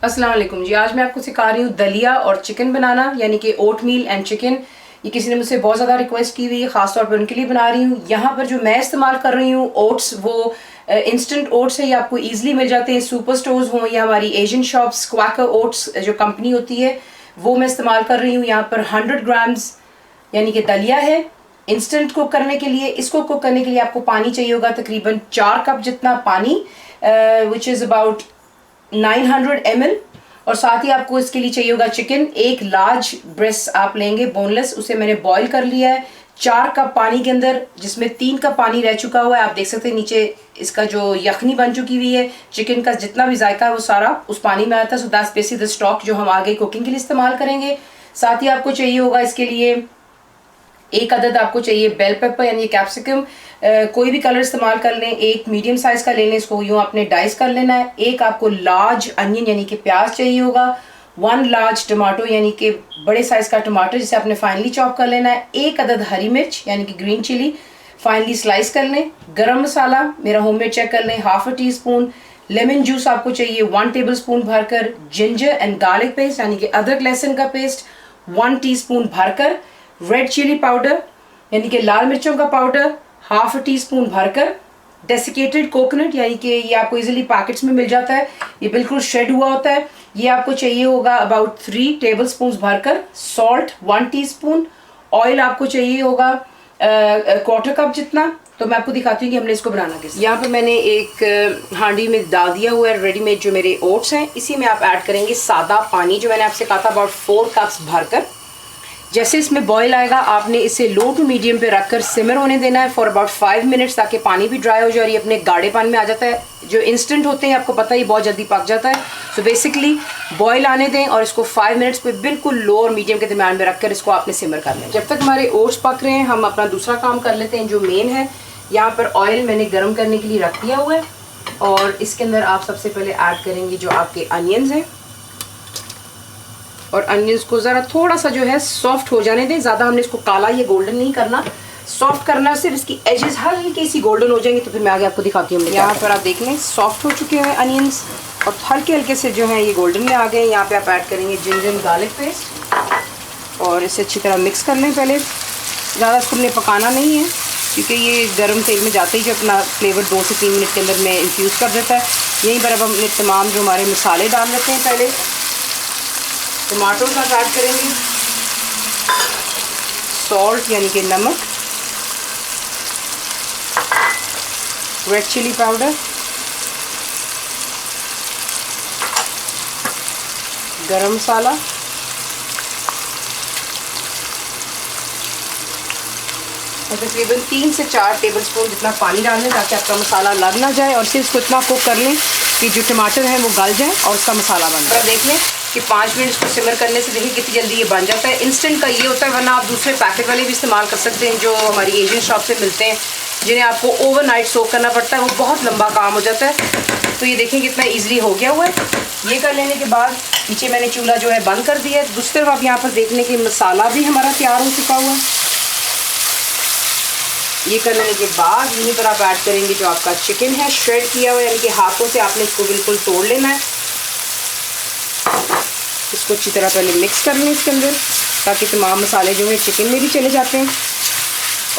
अस्सलाम वालेकुम जी। आज मैं आपको सिखा रही हूँ दलिया और चिकन बनाना, यानी कि ओट मील एंड चिकन। ये किसी ने मुझसे बहुत ज़्यादा रिक्वेस्ट की हुई है, ख़ास तौर पर उनके लिए बना रही हूँ। यहाँ पर जो मैं इस्तेमाल कर रही हूँ ओट्स, वो इंस्टेंट ओट्स है। ये आपको ईजिली मिल जाते हैं, सुपर स्टोर्स हों या हमारी एशियन शॉप्स। क्वाकर ओट्स जो कंपनी होती है वो मैं इस्तेमाल कर रही हूँ। यहाँ पर 100 ग्राम्स यानी कि दलिया है। इंस्टेंट कुक करने के लिए, इसको कुक करने के लिए आपको पानी चाहिए होगा तकरीबन 4 कप जितना पानी, विच इज़ अबाउट 900 ml। और साथ ही आपको इसके लिए चाहिए होगा चिकन। एक लार्ज ब्रेस्ट आप लेंगे बोनलेस, उसे मैंने बॉईल कर लिया है 4 कप पानी के अंदर, जिसमें 3 कप पानी रह चुका हुआ है। आप देख सकते हैं नीचे इसका जो यखनी बन चुकी हुई है। चिकन का जितना भी जायका है वो सारा उस पानी में आता है। So that's basically the stock जो हम आगे कुकिंग के लिए इस्तेमाल करेंगे। साथ ही आपको चाहिए होगा इसके लिए एक अदद आपको चाहिए बेल पेपर यानी कैप्सिकम। कोई भी कलर इस्तेमाल कर लें। एक मीडियम साइज का ले लें, इसको यूँ आपने डाइस कर लेना है। एक आपको लार्ज अनियन यानी कि प्याज चाहिए होगा। 1 लार्ज टमाटो यानी कि बड़े साइज का टमाटर जिसे आपने फाइनली चॉप कर लेना है। एक अदद हरी मिर्च यानी कि ग्रीन चिली फाइनली स्लाइस कर लें। गरम मसाला मेरा होममेड चेक कर लें, ½ टीस्पून। लेमन जूस आपको चाहिए 1 टेबल स्पून भरकर। जिंजर एंड गार्लिक पेस्ट यानी कि अदरक लहसुन का पेस्ट 1 टीस्पून भरकर। रेड चिली पाउडर यानी कि लाल मिर्चों का पाउडर ½ टीस्पून भरकर। डेसिकेटेड कोकोनट यानी कि ये आपको इजीली पैकेट्स में मिल जाता है, ये बिल्कुल श्रेड हुआ होता है। ये आपको चाहिए होगा अबाउट 3 टेबल स्पून भरकर। Salt 1 teaspoon. ऑयल आपको चाहिए होगा 1/4 कप जितना। तो मैं आपको दिखाती हूँ कि हमने इसको बनाना कैसे। यहाँ पर मैंने एक हांडी में डाल दिया हुआ है रेडीमेड जो मेरे ओट्स हैं। इसी में आप ऐड करेंगे सादा पानी जो मैंने आपसे कहा था अबाउट 4 कप्स भरकर। जैसे इसमें बॉईल आएगा आपने इसे लो टू मीडियम पे रखकर सिमर होने देना है फॉर अबाउट 5 मिनट्स, ताकि पानी भी ड्राई हो जाए और ये अपने गाढ़े पानी में आ जाता है। जो इंस्टेंट होते हैं आपको पता है ये बहुत जल्दी पक जाता है। सो बेसिकली बॉईल आने दें और इसको 5 मिनट्स पे बिल्कुल लो और मीडियम के दरम्यान में रखकर इसको आपने सिमर कर लें। जब तक हमारे ओट्स पक रहे हैं हम अपना दूसरा काम कर लेते हैं जो मेन है। यहाँ पर ऑयल मैंने गर्म करने के लिए रख दिया हुआ है और इसके अंदर आप सबसे पहले ऐड करेंगे जो आपके अनियंस हैं। और अनियंस को ज़रा थोड़ा सा जो है सॉफ्ट हो जाने दें। ज़्यादा हमने इसको काला या गोल्डन नहीं करना, सॉफ्ट करना। सिर्फ इसकी एजेस हल्की सी गोल्डन हो जाएंगी तो फिर मैं आगे आपको दिखाती हूँ। यहाँ पर आप देख लें सॉफ्ट हो चुके हैं अनियंस और हल्के हल्के से जो है ये गोल्डन में आ गए। यहाँ पे आप ऐड करेंगे जिंजर एंड गार्लिक पेस्ट और इसे अच्छी तरह मिक्स कर लें। पहले ज़्यादा इसको हमने पकाना नहीं है क्योंकि ये गर्म तेल में जाते ही जो अपना फ्लेवर 2 से 3 मिनट के अंदर में इन्फ्यूज़ कर देता है। यहीं पर अब हमने तमाम जो हमारे मसाले डाल लेते हैं। पहले टमाटो का ऐड करेंगे, सॉल्ट यानी कि नमक, रेड चिली पाउडर, गरम मसाला, और तकरीबन 3 से 4 टेबल स्पून जितना पानी डाल लें ताकि आपका मसाला लग ना जाए। और सिर्फ इसको इतना कुक कर लें कि जो टमाटर है वो गल जाए और उसका मसाला बन जाए। देख लें कि 5 मिनट इसको सिमर करने से देखिए कितनी जल्दी ये बन जाता है। इंस्टेंट का ये होता है, वरना आप दूसरे पैकेट वाले भी इस्तेमाल कर सकते हैं जो हमारी एशियन शॉप से मिलते हैं, जिन्हें आपको ओवरनाइट सोक करना पड़ता है। वो बहुत लंबा काम हो जाता है। तो ये देखें कितना ईजिली हो गया हुआ है। ये कर लेने के बाद नीचे मैंने चूल्हा जो है बंद कर दिया है। दूसरी तरफ आप यहाँ पर देख लें कि मसाला भी हमारा तैयार हो चुका हुआ है। ये कर लेने के बाद यहीं पर आप ऐड करेंगे जो आपका चिकन है श्रेड किया हुआ, यानी कि हाथों से आपने इसको बिल्कुल तोड़ लेना है। इसको अच्छी तरह पहले मिक्स कर लें इसके अंदर ताकि तमाम मसाले जो हैं चिकन में भी चले जाते हैं।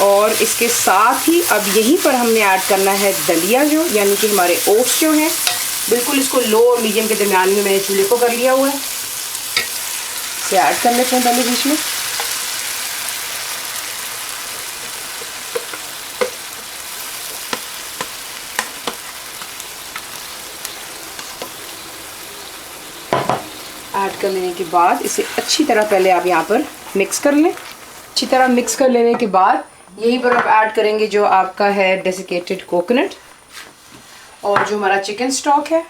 और इसके साथ ही अब यहीं पर हमने ऐड करना है दलिया जो, यानी कि हमारे ओट्स जो हैं। बिल्कुल इसको लो और मीडियम के दरम्यान में मैंने चूल्हे को कर लिया हुआ है। इसे ऐड कर लेते हैं पहले बीच में। ऐड कर लेने के बाद इसे अच्छी तरह पहले आप यहाँ पर मिक्स कर लें। अच्छी तरह मिक्स कर लेने के बाद यहीं पर आप ऐड करेंगे जो आपका है डेसिकेटेड कोकोनट और जो हमारा चिकन स्टॉक है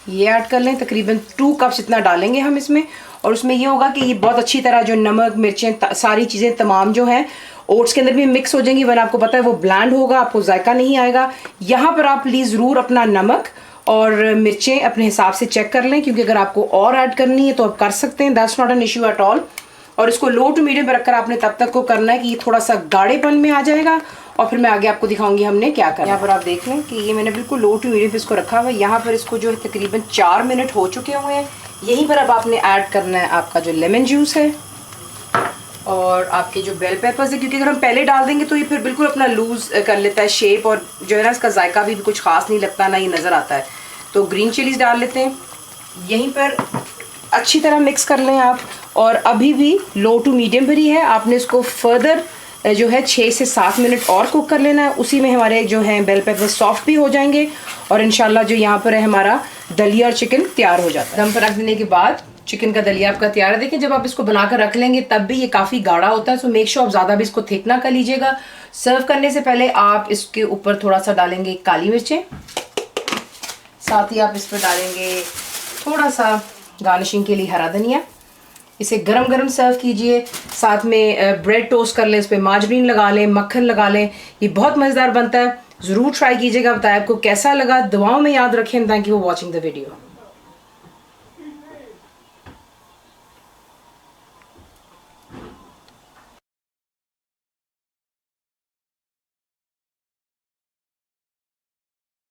ये ऐड कर लें। तकरीबन 2 कप्स इतना डालेंगे हम इसमें। और उसमें ये होगा कि ये बहुत अच्छी तरह जो नमक मिर्चें सारी चीज़ें तमाम जो हैं ओट्स के अंदर भी मिक्स हो जाएंगी, वरना आपको पता है वो ब्लैंड होगा, आपको जायका नहीं आएगा। यहाँ पर आप प्लीज़ ज़रूर अपना नमक और मिर्चें अपने हिसाब से चेक कर लें, क्योंकि अगर आपको और ऐड करनी है तो आप कर सकते हैं, that's not an issue at all. और इसको लो टू मीडियम पर रखकर आपने तब तक को करना है कि ये थोड़ा सा गाढ़ेपन में आ जाएगा और फिर मैं आगे आपको दिखाऊंगी हमने क्या करना है। यहाँ पर आप देख लें कि ये मैंने बिल्कुल लो टू मीडियम पे इसको रखा हुआ है। यहाँ पर इसको जो है तकरीबन 4 मिनट हो चुके हुए हैं। यहीं पर अब आपने ऐड करना है आपका जो लेमन जूस है और आपके जो बेल पेपर्स है, क्योंकि अगर हम पहले डाल देंगे तो ये फिर बिल्कुल अपना लूज़ कर लेता है शेप, और जो है ना इसका जायका भी कुछ ख़ास नहीं लगता, ना ये नज़र आता है। तो ग्रीन चिलीज़ डाल लेते हैं। यहीं पर अच्छी तरह मिक्स कर लें आप, और अभी भी लो टू मीडियम पर ही है। आपने इसको फर्दर जो है 6 से 7 मिनट और कुक कर लेना है। उसी में हमारे जो हैं बेल पेपर सॉफ्ट भी हो जाएंगे और इंशाल्लाह जो यहाँ पर है हमारा दलिया और चिकन तैयार हो जाता है। दम पर रख देने के बाद चिकन का दलिया आपका तैयार है। देखिए जब आप इसको बनाकर रख लेंगे तब भी ये काफ़ी गाढ़ा होता है, सो मेक श्योर आप ज़्यादा भी इसको थिक ना कर लीजिएगा। सर्व करने से पहले आप इसके ऊपर थोड़ा सा डालेंगे काली मिर्चें, साथ ही आप इस पर डालेंगे थोड़ा सा गार्निशिंग के लिए हरा धनिया। इसे गरम गरम सर्व कीजिए, साथ में ब्रेड टोस्ट कर लें, इस पर मार्जरीन लगा लें, मक्खन लगा लें। ये बहुत मज़ेदार बनता है, ज़रूर ट्राई कीजिएगा। बताएं आपको कैसा लगा, दुआओं में याद रखें। Thank you for watching the video.